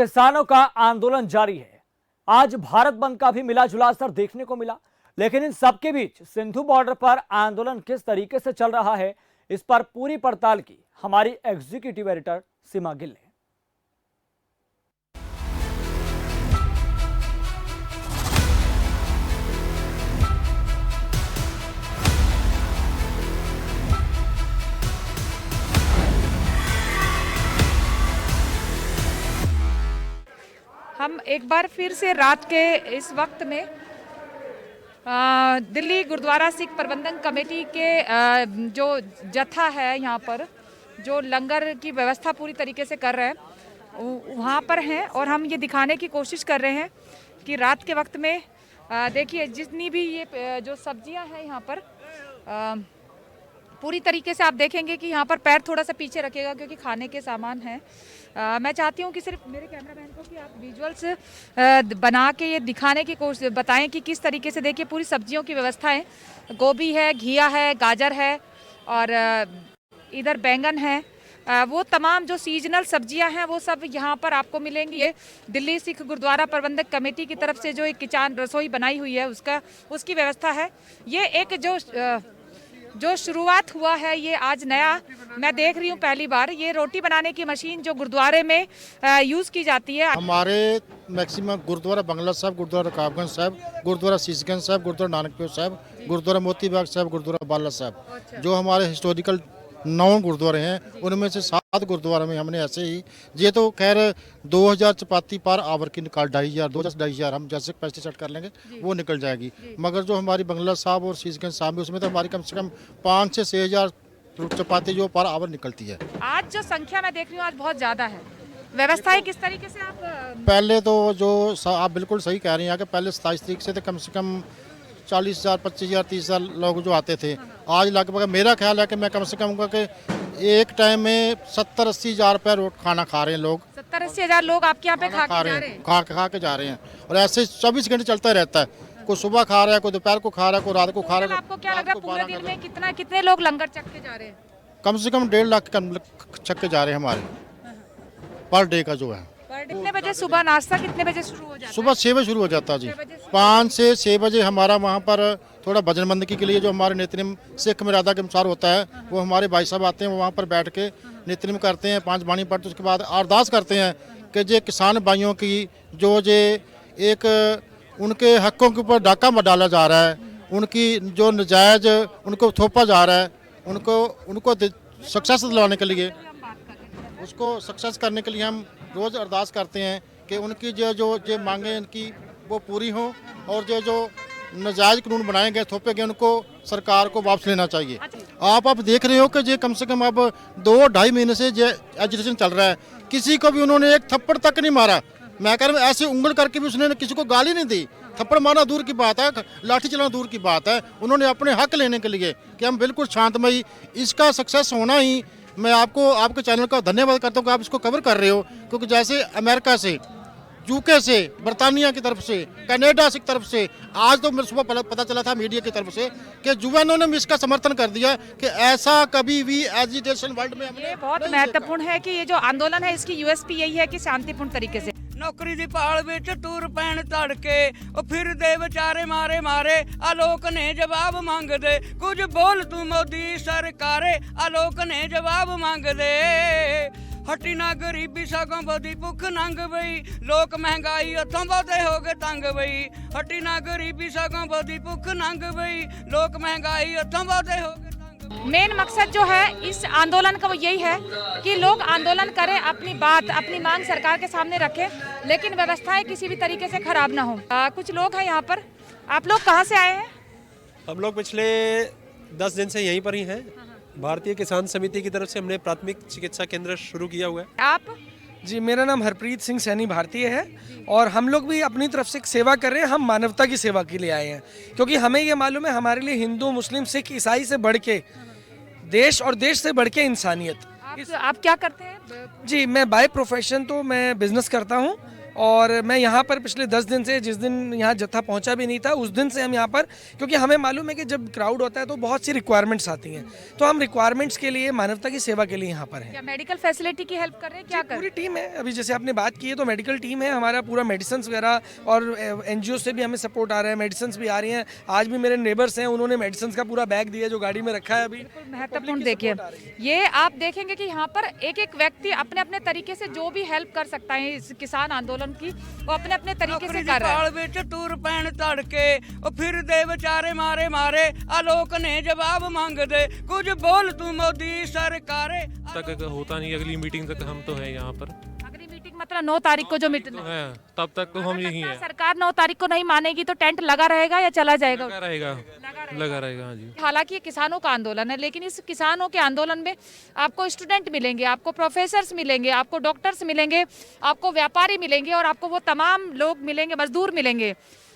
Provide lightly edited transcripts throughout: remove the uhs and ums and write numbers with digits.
किसानों का आंदोलन जारी है। आज भारत बंद का भी मिला जुला असर देखने को मिला, लेकिन इन सबके बीच सिंधु बॉर्डर पर आंदोलन किस तरीके से चल रहा है, इस पर पूरी पड़ताल की हमारी एग्जीक्यूटिव एडिटर सीमा गिल ने। हम एक बार फिर से रात के इस वक्त में दिल्ली गुरुद्वारा सिख प्रबंधन कमेटी के जो जत्था है यहाँ पर जो लंगर की व्यवस्था पूरी तरीके से कर रहे हैं वहाँ पर हैं और हम ये दिखाने की कोशिश कर रहे हैं कि रात के वक्त में देखिए जितनी भी ये जो सब्जियाँ हैं यहाँ पर पूरी तरीके से आप देखेंगे कि यहाँ पर पैर थोड़ा सा पीछे रखेगा क्योंकि खाने के सामान हैं। मैं चाहती हूँ कि सिर्फ मेरे कैमरामैन को कि आप विजुअल्स बना के ये दिखाने की कोशिश बताएं कि किस तरीके से देखिए पूरी सब्जियों की व्यवस्था है। गोभी है, घिया है, गाजर है और इधर बैंगन है। वो तमाम जो सीजनल सब्जियां हैं वो सब यहाँ पर आपको मिलेंगी। ये दिल्ली सिख गुरुद्वारा प्रबंधक कमेटी की तरफ से जो एक किसान रसोई बनाई हुई है उसकी व्यवस्था है। ये एक जो शुरुआत हुआ है ये आज नया मैं देख रही हूँ पहली बार। ये रोटी बनाने की मशीन जो गुरुद्वारे में यूज़ की जाती है। हमारे मैक्सिमम गुरुद्वारा बंगला साहब, गुरुद्वारा रकाबगंज साहब, गुरुद्वारा शीशगंज साहब, गुरुद्वारा नानकदेव साहब, गुरुद्वारा मोती बाग साहब, गुरुद्वारा बाला साहब, जो हमारे हिस्टोरिकल 9 गुरुद्वारे हैं उनमें से 7 गुरुद्वारा में हमने ऐसे ही ये तो खैर 2000 चपाती पर आवर की निकाल 2500 हम जैसे पैसे सेट कर लेंगे वो निकल जाएगी। मगर जो हमारी बंगला साहब और शीशगंज साहब में उसमें तो हमारी कम से कम 5 से 6000 चपाती जो पर आवर निकलती है। आज जो संख्या मैं देख रही हूँ आज बहुत ज़्यादा है। व्यवस्थाएं किस तरीके से आप पहले तो जो आप बिल्कुल सही कह रही हैं कि पहले 27 तारीख से तो कम से कम 40,000, 25,000, 30,000 लोग जो आते थे। आज लगभग मेरा ख्याल है कि मैं कम से कम कि एक टाइम में 70-80 हज़ार रुपये खाना खा रहे हैं लोग। 70-80 हज़ार लोग आपके यहाँ पे खा के जा रहे हैं और ऐसे 24 घंटे चलता रहता है। कोई सुबह खा रहा है, कोई दोपहर को खा रहा है, कोई रात को खा रहा है। आपको क्या लग रहा है पूरे दिन में कितने लोग लंगर चख के जा रहे हैं? कम से कम 1.5 लाख चक्के जा रहे हैं हमारे पर डे का जो है। कितने बजे सुबह नाश्ता कितने बजे शुरू हो जाता है? सुबह 6 बजे शुरू हो जाता है जी। 5 से 6 बजे हमारा वहाँ पर थोड़ा भजन बंदगी के लिए जो हमारे नित्यनेम सिख मर्यादा के अनुसार होता है वो हमारे भाई साहब आते हैं, वो वहाँ पर बैठ के नित्यनेम करते हैं, 5 बाणी पढ़ते उसके बाद अरदास करते हैं कि जे किसान भाइयों की जो जे एक उनके हकों के ऊपर डाका डाला जा रहा है, उनकी जो नजायज उनको थोपा जा रहा है, उनको सक्सेस दिलाने के लिए उसको सक्सेस करने के लिए हम रोज़ अरदास करते हैं कि उनकी जो मांगे इनकी वो पूरी हों और जो नाजायज़ कानून बनाए गए, थोपे गए, उनको सरकार को वापस लेना चाहिए। आप देख रहे हो कि ये कम से कम अब 2-2.5 महीने से जो एजुकेशन चल रहा है, किसी को भी उन्होंने एक थप्पड़ तक नहीं मारा। मैं कह रहा हूँ ऐसे उंगल करके भी उसने किसी को गाली नहीं दी। थप्पड़ मारना दूर की बात है, लाठी चलाना दूर की बात है। उन्होंने अपने हक लेने के लिए कि हम बिल्कुल शांतमयी, इसका सक्सेस होना ही मैं आपके चैनल का धन्यवाद करता हूँ कि आप इसको कवर कर रहे हो। क्योंकि जैसे अमेरिका से, यूके से, बरतानिया की तरफ से, कनाडा की तरफ से, आज तो मेरे सुबह पता चला था मीडिया की तरफ से कि यूएनओ ने इसका समर्थन कर दिया कि ऐसा कभी भी एजिटेशन वर्ल्ड में ये बहुत महत्वपूर्ण है कि ये जो आंदोलन है इसकी यूएसपी यही है कि शांतिपूर्ण तरीके से नौकरी दी भाल विच टूर पैण तड़के ओ फिर दे बेचारे मारे आलोक ने जवाब मंगदे कुछ बोल तू मोदी सरकारे आलोक ने जवाब मंगदे हटी ना गरीबी सगों बदी भुख नंग बई लोक महंगाई हथों बहुते हो गए तंग बई हटी ना गरीबी सगों बदी भुख नंग बई लोक महंगाई हथों बहुते हो गए। मेन मकसद जो है इस आंदोलन का वो यही है कि लोग आंदोलन करें, अपनी बात अपनी मांग सरकार के सामने रखें, लेकिन व्यवस्थाएं किसी भी तरीके से खराब ना हो। कुछ लोग हैं यहाँ पर। आप लोग कहाँ से आए हैं? हम लोग पिछले 10 दिन से यहीं पर ही हैं। भारतीय किसान समिति की तरफ से हमने प्राथमिक चिकित्सा केंद्र शुरू किया हुआ है। आप? जी, मेरा नाम हरप्रीत सिंह सैनी भारतीय है और हम लोग भी अपनी तरफ से सेवा कर रहे हैं। हम मानवता की सेवा के लिए आए हैं क्योंकि हमें ये मालूम है हमारे लिए हिंदू, मुस्लिम, सिख, ईसाई से बढ़ के देश और देश से बढ़ के इंसानियत। आप क्या करते हैं? जी, मैं बाय प्रोफेशन तो मैं बिजनेस करता हूँ और मैं यहाँ पर पिछले 10 दिन से, जिस दिन यहाँ जत्था पहुँचा भी नहीं था उस दिन से हम यहाँ पर, क्योंकि हमें मालूम है कि जब क्राउड होता है तो बहुत सी रिक्वायरमेंट्स आती हैं, तो हम रिक्वायरमेंट्स के लिए, मानवता की सेवा के लिए यहाँ पर हैं। क्या मेडिकल फैसिलिटी की हेल्प कर रहे हैं, क्या कर पूरी टीम है, अभी जैसे आपने बात की है तो मेडिकल टीम है हमारा, पूरा मेडिसिन वगैरह, और एनजीओ से भी हमें सपोर्ट आ रहा है, मेडिसिन भी आ रही हैं। आज भी मेरे नेबर्स हैं, उन्होंने मेडिसिन का पूरा बैग दिया जो गाड़ी में रखा है अभी। महत्वपूर्ण देखिए, ये आप देखेंगे कि यहाँ पर एक एक व्यक्ति अपने अपने तरीके से जो भी हेल्प कर सकता है इस किसान आंदोलन की, वो अपने अपने तरीके से कर रहा है। ਜਪਾਲ ਵਿੱਚ ਟੂਰ ਪੈਣ ਤੜਕੇ ਉਹ ਫਿਰਦੇ ਵਿਚਾਰੇ ਮਾਰੇ ਮਾਰੇ ਆ ਲੋਕ ਨੇ ਜਵਾਬ ਮੰਗਦੇ ਕੁਝ ਬੋਲ ਤੂੰ ਮੋਦੀ ਸਰਕਾਰੇ तक होता नहीं, अगली मीटिंग तक हम तो हैं यहाँ पर, अगली मीटिंग मतलब 9 तारीख को जो मीटिंग तो है तब तक तो हम यही हैं। सरकार 9 तारीख को नहीं मानेगी तो टेंट लगा रहेगा या चला जाएगा? लगा रहेगा हाँ जी। हालांकि ये किसानों का आंदोलन है, लेकिन इस किसानों के आंदोलन में आपको स्टूडेंट मिलेंगे, आपको प्रोफेसर्स मिलेंगे, आपको डॉक्टर्स मिलेंगे, आपको व्यापारी मिलेंगे और आपको वो तमाम लोग मिलेंगे, मजदूर मिलेंगे,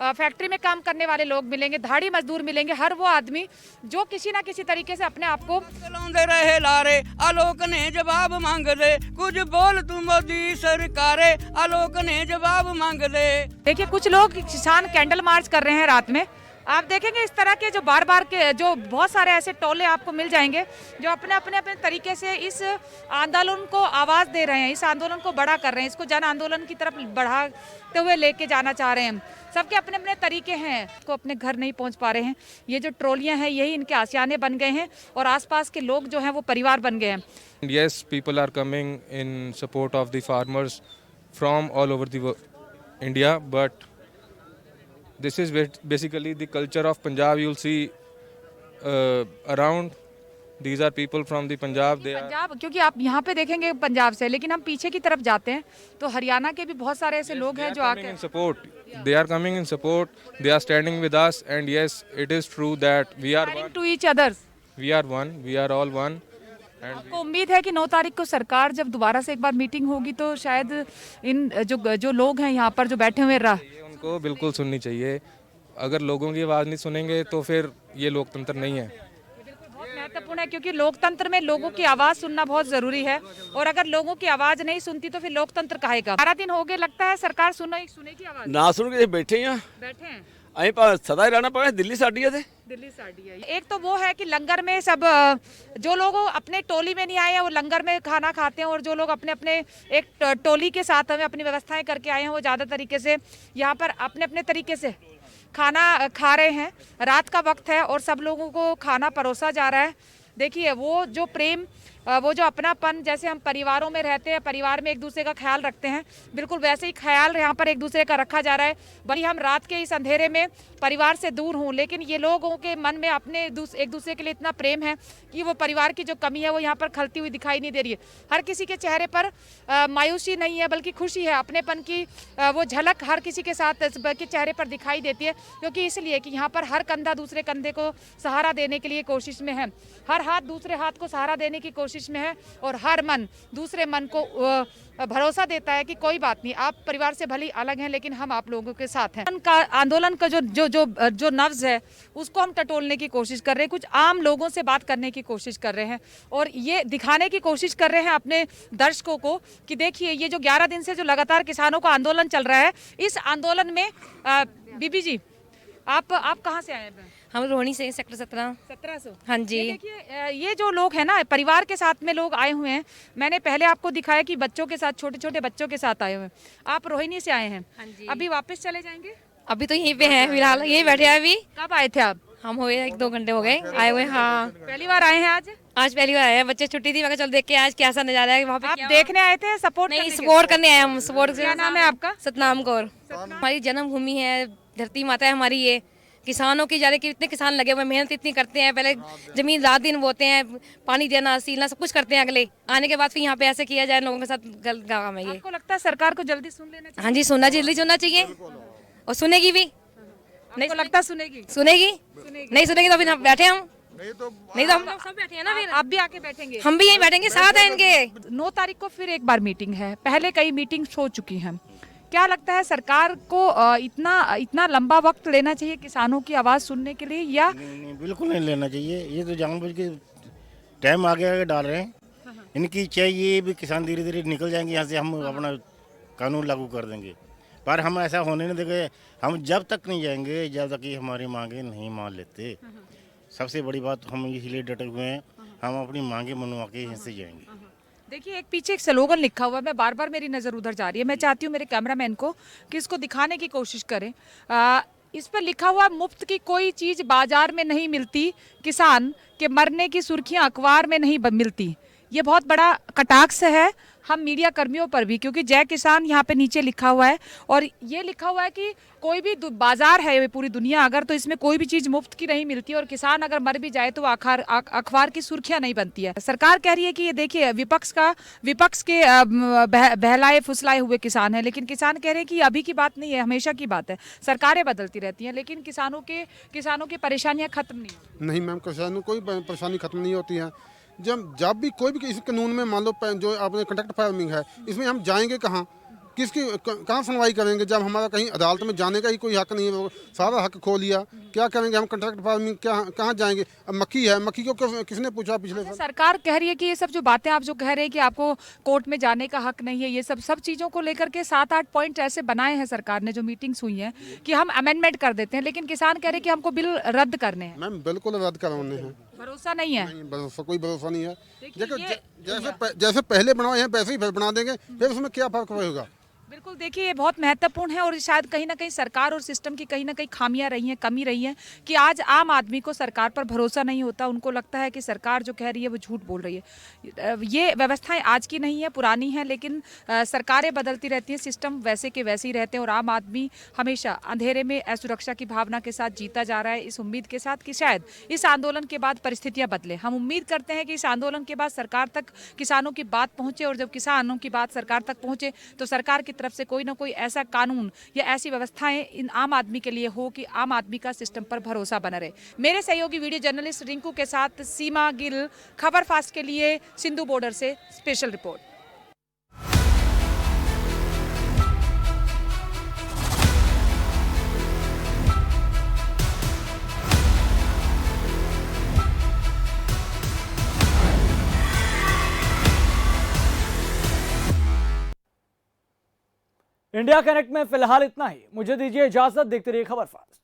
फैक्ट्री में काम करने वाले लोग मिलेंगे, धाड़ी मजदूर मिलेंगे, हर वो आदमी जो किसी ना किसी तरीके से अपने आप को ਚਲਾਉਂਦੇ ਰਹੇ ਲਾਰੇ ਆ ਲੋਕ ਨੇ ਜਵਾਬ ਮੰਗਦੇ ਕੁਝ ਬੋਲ ਤੂੰ ਮੋਦੀ ਸਰਕਾਰੇ ਆ ਲੋਕ ਨੇ ਜਵਾਬ ਮੰਗਦੇ। देखिए कुछ लोग किसान कैंडल मार्च कर रहे हैं रात में। आप देखेंगे इस तरह के जो बार बार के जो बहुत सारे ऐसे टोले आपको मिल जाएंगे जो अपने अपने अपने तरीके से इस आंदोलन को आवाज़ दे रहे हैं, इस आंदोलन को बड़ा कर रहे हैं, इसको जन आंदोलन की तरफ बढ़ाते हुए लेके जाना चाह रहे हैं। सबके अपने अपने तरीके हैं, को अपने घर नहीं पहुंच पा रहे हैं। ये जो ट्रॉलियां हैं यही इनके आशियाने बन गए हैं और आसपास के लोग जो हैं वो परिवार बन गए हैं। Yes, people are coming in support of the farmers from all over the India, but this is basically the culture of Punjab. You'll see around. These are people from the Punjab. They are Punjab, क्योंकि आप यहाँ पे देखेंगे पंजाब से, लेकिन हम पीछे की तरफ जाते हैं तो हरियाणा के भी बहुत सारे ऐसे लोग हैं जो coming आके in support. They are coming in support. They are standing with us, and yes, it is true that we are one. To each others. We are one. We are all one. And आपको उम्मीद है कि 9 तारीख को सरकार जब दोबारा से एक बार मीटिंग होगी तो शायद इन जो लोग हैं यहाँ पर जो बैठे हुए ये उनको बिल्कुल सुननी चाहिए। अगर लोगों की आवाज़ नहीं सुनेंगे तो फिर ये लोकतंत्र नहीं है। बहुत महत्वपूर्ण है, क्योंकि लोकतंत्र में लोगों की आवाज सुनना बहुत जरूरी है और अगर लोगों की आवाज नहीं सुनती तो फिर लोकतंत्र कहाँ का। 12 दिन हो गए, लगता है सरकार सुनेगी आवाज? ना सुन के बैठे हैं, बैठे हैं, अं सदा ही रहना पड़ा। दिल्ली साड़ी है, दिल्ली साड़ी है। एक तो वो है कि लंगर में सब जो लोग अपने टोली में नहीं आए हैं वो लंगर में खाना खाते हैं और जो लोग अपने अपने एक टोली के साथ हमें अपनी व्यवस्थाएं करके आए हैं वो ज़्यादा तरीके से यहाँ पर अपने अपने तरीके से खाना खा रहे हैं। रात का वक्त है और सब लोगों को खाना परोसा जा रहा है। देखिए वो जो प्रेम, वो जो अपनापन, जैसे हम परिवारों में रहते हैं, परिवार में एक दूसरे का ख्याल रखते हैं, बिल्कुल वैसे ही ख्याल यहाँ पर एक दूसरे का रखा जा रहा है। भले हम रात के इस अंधेरे में परिवार से दूर हूँ, लेकिन ये लोगों के मन में अपने एक दूसरे के लिए इतना प्रेम है कि वो परिवार की जो कमी है वो यहाँ पर खलती हुई दिखाई नहीं दे रही है। हर किसी के चेहरे पर मायूसी नहीं है बल्कि खुशी है, अपनेपन की वो झलक हर किसी के साथ के चेहरे पर दिखाई देती है, क्योंकि इसलिए कि यहाँ पर हर कंधा दूसरे कंधे को सहारा देने के लिए कोशिश में है, हर हाथ दूसरे हाथ को सहारा देने की कोशिश में है और हर मन दूसरे मन को भरोसा देता है कि कोई बात नहीं, आप परिवार से भले अलग हैं लेकिन हम आप लोगों के साथ हैं। आंदोलन का जो नब्ज है उसको हम टटोलने की कोशिश कर रहे हैं, कुछ आम लोगों से बात करने की कोशिश कर रहे हैं और ये दिखाने की कोशिश कर रहे हैं अपने दर्शकों को कि देखिए ये जो 11 दिन से जो लगातार किसानों का आंदोलन चल रहा है, इस आंदोलन में बीबी जी आप कहाँ से आए हैं? हम रोहिणी से, सेक्टर 1700। हाँ जी। देखिए ये जो लोग हैं ना, परिवार के साथ में लोग आए हुए हैं। मैंने पहले आपको दिखाया कि बच्चों के साथ, छोटे छोटे बच्चों के साथ आए हुए हैं। आप रोहिणी से आए हैं? हाँ जी। अभी वापस चले जाएंगे? अभी तो यहीं पे हैं फिलहाल, यहीं बैठे हैं अभी। कब आए थे आप? हम हुए 1-2 घंटे हो गए आए हुए। हाँ, पहली बार आए हैं आज? आज पहली बार आए हैं, बच्चे छुट्टी थी, मैं कहा चल देख के आज कैसा नजारा है वहाँ पे। आप देखने आए थे? सपोर्ट नहीं, सपोर्ट करने आए हम। सपोर्ट। क्या नाम है आपका? सतनाम कौर। हमारी जन्मभूमि है, धरती माता है हमारी। ये किसानों की जाने के इतने किसान लगे हुए, मेहनत इतनी करते हैं, पहले जमीन रात दिन बोते हैं, पानी देना, सीलना, सब कुछ करते हैं। अगले आने के बाद फिर यहाँ पे ऐसे किया जाए, लोगों के साथ गलत काम है ये। आपको लगता है सरकार को जल्दी सुन लेना चाहिए? हाँ जी, सुनना जल्दी सुनना चाहिए और सुनेगी भी। नहीं लगता सुनेगी? सुनेगी नहीं सुनेगी तो फिर हम बैठे हम नहीं तो हम लोग सब बैठे हैं ना, फिर आप भी आके बैठेंगे? हम भी यहीं बैठेंगे, साथ हैं इनके। 9 तारीख को फिर एक बार मीटिंग है, पहले कई मीटिंग्स हो चुकी हैं। क्या लगता है सरकार को इतना लंबा वक्त लेना चाहिए किसानों की आवाज़ सुनने के लिए या? नहीं, बिल्कुल नहीं लेना चाहिए। ये तो जानबूझ के टाइम आगे आगे डाल रहे हैं। इनकी इच्छा ये भी किसान धीरे धीरे निकल जाएंगे यहाँ से, हम अपना कानून लागू कर देंगे, पर हम ऐसा होने नहीं देंगे। हम जब तक नहीं जाएंगे जब तक कि हमारी मांगे नहीं मान लेते। सबसे बड़ी बात हम इसलिए डटे हुए हैं, हम अपनी मांगे मनवा के यहीं से जाएंगे। देखिए, एक पीछे एक स्लोगन लिखा हुआ है, मैं बार बार मेरी नज़र उधर जा रही है, मैं चाहती हूँ मेरे कैमरामैन को कि इसको दिखाने की कोशिश करें। इस पर लिखा हुआ, मुफ्त की कोई चीज़ बाजार में नहीं मिलती, किसान के मरने की सुर्खियां अखबार में नहीं मिलती। ये बहुत बड़ा कटाक्ष है हम मीडिया कर्मियों पर भी, क्योंकि जय किसान यहाँ पे नीचे लिखा हुआ है और ये लिखा हुआ है कि कोई भी बाजार है ये पूरी दुनिया अगर, तो इसमें कोई भी चीज़ मुफ्त की नहीं मिलती और किसान अगर मर भी जाए तो वो अखबार की सुर्खियां नहीं बनती है। सरकार कह रही है कि ये देखिए विपक्ष के बहलाए फुसलाए हुए किसान है, लेकिन किसान कह रहे हैं कि अभी की बात नहीं है, हमेशा की बात है। सरकारें बदलती रहती हैं लेकिन किसानों की परेशानियाँ खत्म नहीं मैम, किसानों कोई परेशानी खत्म नहीं होती है। जब भी कोई भी इस कानून में मान लो जो आपने कॉन्ट्रैक्ट फार्मिंग है, इसमें हम जाएंगे कहाँ, कहाँ सुनवाई करेंगे जब हमारा कहीं अदालत में जाने का ही कोई हक नहीं है, सारा हक खो लिया। क्या करेंगे हम कॉन्ट्रैक्ट फार्मिंग, कहाँ जाएंगे। अब मक्की है, मक्की को किसने पूछा पिछले साल? सरकार कह रही है कि ये सब जो बातें आप जो कह रहे हैं कि आपको कोर्ट में जाने का हक नहीं है, ये सब चीज़ों को लेकर के 7-8 पॉइंट ऐसे बनाए हैं सरकार ने जो मीटिंग्स हुई हैं कि हम अमेंडमेंट कर देते हैं, लेकिन किसान कह रहे हैं कि हमको बिल रद्द करने हैं। मैम बिल्कुल रद्द करवाने हैं, भरोसा नहीं है। कोई भरोसा नहीं है। जैसे पहले बनाए हैं वैसे ही फिर बना देंगे, फिर उसमें क्या फर्क होगा। बिल्कुल, देखिए ये बहुत महत्वपूर्ण है और शायद कहीं ना कहीं सरकार और सिस्टम की कहीं ना कहीं खामियां रही हैं, कमी रही है कि आज आम आदमी को सरकार पर भरोसा नहीं होता। उनको लगता है कि सरकार जो कह रही है वो झूठ बोल रही है। ये व्यवस्थाएं आज की नहीं है, पुरानी है, लेकिन सरकारें बदलती रहती हैं, सिस्टम वैसे के वैसे ही रहते हैं और आम आदमी हमेशा अंधेरे में असुरक्षा की भावना के साथ जीता जा रहा है, इस उम्मीद के साथ कि शायद इस आंदोलन के बाद परिस्थितियाँ बदले। हम उम्मीद करते हैं कि इस आंदोलन के बाद सरकार तक किसानों की बात पहुँचे और जब किसानों की बात सरकार तक पहुँचे तो सरकार की तरफ से कोई ना कोई ऐसा कानून या ऐसी व्यवस्थाएं इन आम आदमी के लिए हो कि आम आदमी का सिस्टम पर भरोसा बना रहे। मेरे सहयोगी वीडियो जर्नलिस्ट रिंकू के साथ सीमा गिल, खबर फास्ट के लिए सिंधु बॉर्डर से स्पेशल रिपोर्ट। इंडिया कनेक्ट में फिलहाल इतना ही। मुझे दीजिए इजाजत, देखते रहिए खबर फास्ट।